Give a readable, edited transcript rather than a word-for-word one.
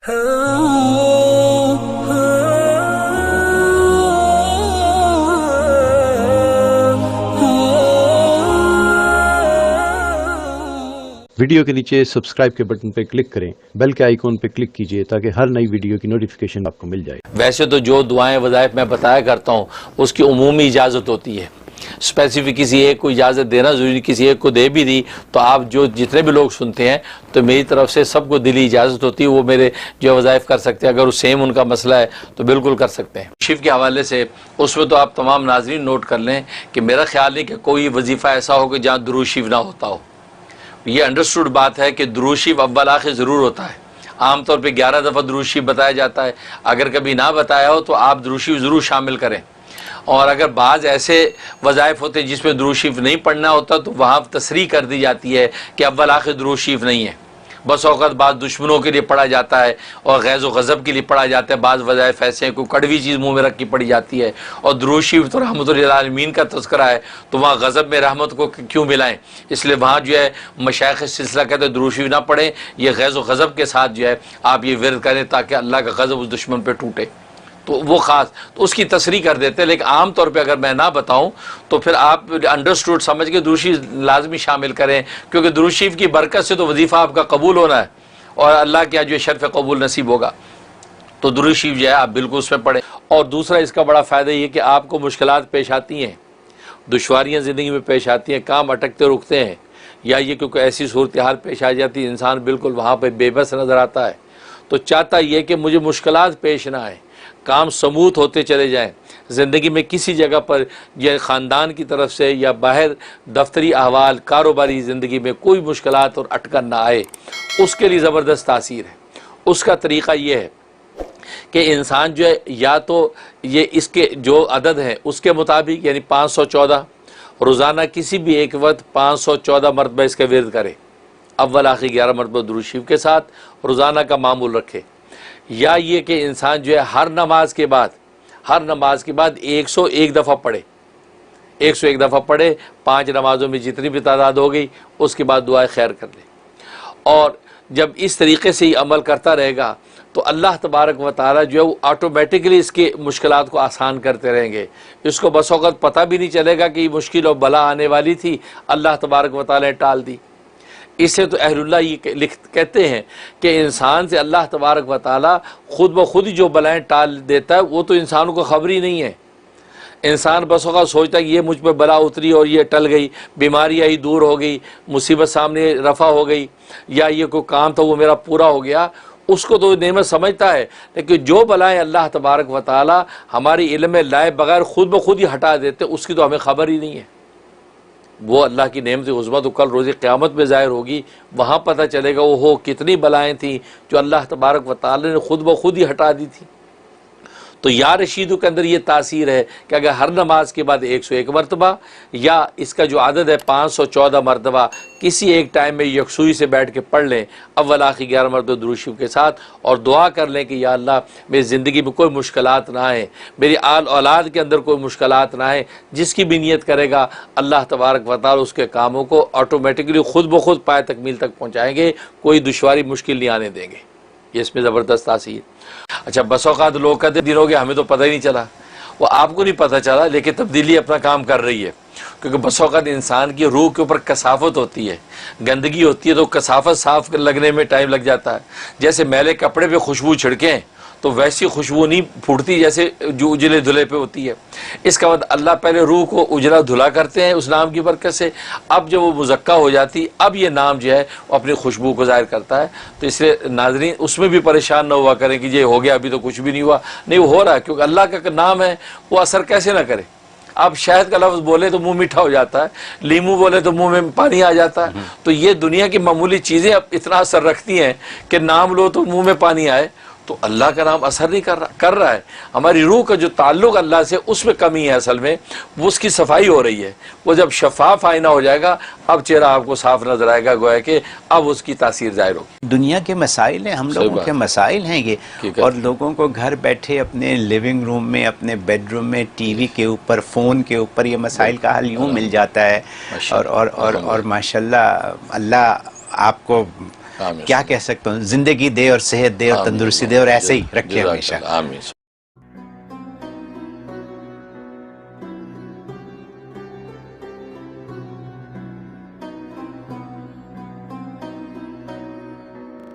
Video کے نیچے subscribe کے بٹن پہ کلک کریں، بیل کے آئیکن پہ کلک کیجئے تاکہ ہر نئی ویڈیو کی نوٹیفیکیشن آپ کو مل جائے۔ ویسے تو جو دعائیں وظائف میں بتایا کرتا ہوں اس کی عمومی اجازت ہوتی ہے، اسپیسیفک کسی ایک کو اجازت دینا ضروری، کسی ایک کو دے بھی دی تو آپ جو جتنے بھی لوگ سنتے ہیں تو میری طرف سے سب کو دلی اجازت ہوتی ہے، وہ میرے جو وظائف کر سکتے ہیں، اگر وہ سیم ان کا مسئلہ ہے تو بالکل کر سکتے ہیں۔ شیف کے حوالے سے اس میں تو آپ تمام ناظرین نوٹ کر لیں کہ میرا خیال نہیں کہ کوئی وظیفہ ایسا ہو کہ جہاں درود شریف نہ ہوتا ہو۔ یہ انڈرسٹوڈ بات ہے کہ درود شریف اول آخر ضرور ہوتا ہے، عام طور پہ 11 دفعہ درود شریف بتایا جاتا ہے، اگر کبھی نہ بتایا ہو تو آپ درود شریف ضرور شامل کریں، اور اگر بعض ایسے وظائف ہوتے ہیں جس میں درود شریف نہیں پڑھنا ہوتا تو وہاں تصریح کر دی جاتی ہے کہ اول آخر درود شریف نہیں ہے۔ بس اوقات بعض دشمنوں کے لیے پڑھا جاتا ہے اور غیظ و غضب کے لیے پڑھا جاتا ہے، بعض وظائف ایسے ہیں کوئی کڑوی چیز منہ میں رکھ کے پڑھی جاتی ہے، اور درود شریف تو رحمت للعالمین کا تذکرہ ہے تو وہاں غضب میں رحمت کو کیوں ملائیں، اس لیے وہاں جو ہے مشائخ سلسلہ کہتے ہیں درود شریف نہ پڑھیں، یہ غیظ و غضب کے ساتھ جو ہے آپ یہ ورد کریں تاکہ اللہ کا غضب اس دشمن پہ ٹوٹے، تو وہ خاص تو اس کی تصریح کر دیتے ہیں۔ لیکن عام طور پہ اگر میں نہ بتاؤں تو پھر آپ انڈرسٹوڈ سمجھ کے درود شریف لازمی شامل کریں، کیونکہ درود شریف کی برکت سے تو وظیفہ آپ کا قبول ہونا ہے اور اللہ کیا جو شرف قبول نصیب ہوگا، تو درود شریف جو ہے آپ بالکل اس میں پڑھیں۔ اور دوسرا اس کا بڑا فائدہ یہ کہ آپ کو مشکلات پیش آتی ہیں، دشواریاں زندگی میں پیش آتی ہیں، کام اٹکتے رکتے ہیں، یا یہ کیونکہ ایسی صورتحال پیش آ جاتی ہے انسان بالکل وہاں پہ بے بس نظر آتا ہے، تو چاہتا یہ کہ مجھے مشکلات پیش نہ آئیں، کام سموتھ ہوتے چلے جائیں، زندگی میں کسی جگہ پر یا خاندان کی طرف سے یا باہر دفتری احوال کاروباری زندگی میں کوئی مشکلات اور اٹکن نہ آئے، اس کے لیے زبردست تاثیر ہے۔ اس کا طریقہ یہ ہے کہ انسان جو ہے یا تو یہ اس کے جو عدد ہیں اس کے مطابق یعنی 514 روزانہ کسی بھی ایک وقت 514 مرتبہ اس کا ورد کرے، اول آخر 11 مرتبہ درود شریف کے ساتھ روزانہ کا معمول رکھے، یا یہ کہ انسان جو ہے ہر نماز کے بعد 101 دفعہ پڑھے، 101 دفعہ پڑھے، 5 نمازوں میں جتنی بھی تعداد ہو گئی اس کے بعد دعائے خیر کر لے، اور جب اس طریقے سے ہی عمل کرتا رہے گا تو اللہ تبارک و تعالیٰ جو ہے وہ آٹومیٹکلی اس کے مشکلات کو آسان کرتے رہیں گے، اس کو بس اوقات پتہ بھی نہیں چلے گا کہ یہ مشکل اور بلا آنے والی تھی، اللہ تبارک و تعالیٰ نے ٹال دی۔ اس سے تو اہل اللہ یہ کہتے ہیں کہ انسان سے اللہ تبارک و تعالیٰ خود بخود ہی جو بلائیں ٹال دیتا ہے وہ تو انسانوں کو خبر ہی نہیں ہے۔ انسان بس اوقات سوچتا ہے کہ یہ مجھ پہ بلا اتری اور یہ ٹل گئی، بیماری آئی دور ہو گئی، مصیبت سامنے رفع ہو گئی، یا یہ کوئی کام تھا وہ میرا پورا ہو گیا، اس کو تو نعمت سمجھتا ہے، لیکن جو بلائیں اللہ تبارک و تعالیٰ ہماری علم میں لائے بغیر خود بخود ہی ہٹا دیتے اس کی تو ہمیں خبر ہی نہیں ہے۔ وہ اللہ کی نعمت عظمیٰ تو کل روز قیامت میں ظاہر ہوگی، وہاں پتہ چلے گا وہ ہو کتنی بلائیں تھیں جو اللہ تبارک و تعالی نے خود بخود ہی ہٹا دی تھی۔ تو یا رشیدو کے اندر یہ تاثیر ہے کہ اگر ہر نماز کے بعد 101 مرتبہ یا اس کا جو عدد ہے 514 مرتبہ کسی ایک ٹائم میں یکسوئی سے بیٹھ کے پڑھ لیں، اول آخر 11 مرتبہ درود شریف کے ساتھ، اور دعا کر لیں کہ یا اللہ میری زندگی میں کوئی مشکلات نہ آئیں، میری آل اولاد کے اندر کوئی مشکلات نہ آئیں، جس کی بھی نیت کرے گا اللہ تبارک و تعالی اس کے کاموں کو آٹومیٹکلی خود بخود پائے تکمیل تک پہنچائیں گے، کوئی دشواری مشکل نہیں آنے دیں گے۔ یہ اس میں زبردست تاثیر۔ اچھا بس اوقات لوگ کہتے دن ہو گیا ہمیں تو پتہ ہی نہیں چلا، وہ آپ کو نہیں پتہ چلا لیکن تبدیلی اپنا کام کر رہی ہے، کیونکہ بس اوقات انسان کی روح کے اوپر کثافت ہوتی ہے، گندگی ہوتی ہے تو کثافت صاف لگنے میں ٹائم لگ جاتا ہے۔ جیسے میلے کپڑے پہ خوشبو چھڑکیں تو ویسی خوشبو نہیں پھوٹتی جیسے جو اجلے دھلے پہ ہوتی ہے۔ اس کا بعد اللہ پہلے روح کو اجلا دھلا کرتے ہیں اس نام کی برکت سے، اب جب وہ مزکہ ہو جاتی اب یہ نام جو ہے وہ اپنی خوشبو کو ظاہر کرتا ہے۔ تو اس لیے ناظرین اس میں بھی پریشان نہ ہوا کریں کہ یہ ہو گیا ابھی تو کچھ بھی نہیں ہوا، نہیں وہ ہو رہا ہے، کیونکہ اللہ کا نام ہے وہ اثر کیسے نہ کرے۔ آپ شہد کا لفظ بولے تو منہ میٹھا ہو جاتا ہے، لیمو بولے تو منہ میں پانی آ جاتا ہے، تو یہ دنیا کی معمولی چیزیں اب اتنا اثر رکھتی ہیں کہ نام لو تو منہ میں پانی آئے، تو اللہ کا نام اثر نہیں کر رہا ہے۔ ہماری روح کا جو تعلق اللہ سے اس میں کمی ہے، اصل میں وہ اس کی صفائی ہو رہی ہے۔ وہ جب شفاف آئینہ ہو جائے گا اب چہرہ آپ کو صاف نظر آئے گا، گویا کہ اب اس کی تاثیر ظاہر ہوگی۔ دنیا کے مسائل ہیں، ہم لوگوں کے مسائل ہیں یہ، اور لوگوں کو گھر بیٹھے اپنے لیونگ روم میں، اپنے بیڈ روم میں، ٹی وی کے اوپر، فون کے اوپر یہ مسائل کا حل یوں مل جاتا ہے، اور ماشاءاللہ اللہ آپ کو کیا کہہ سکتا ہوں، زندگی دے اور صحت دے اور تندرستی دے اور ایسے ہی رکھے ہمیشہ. آمین.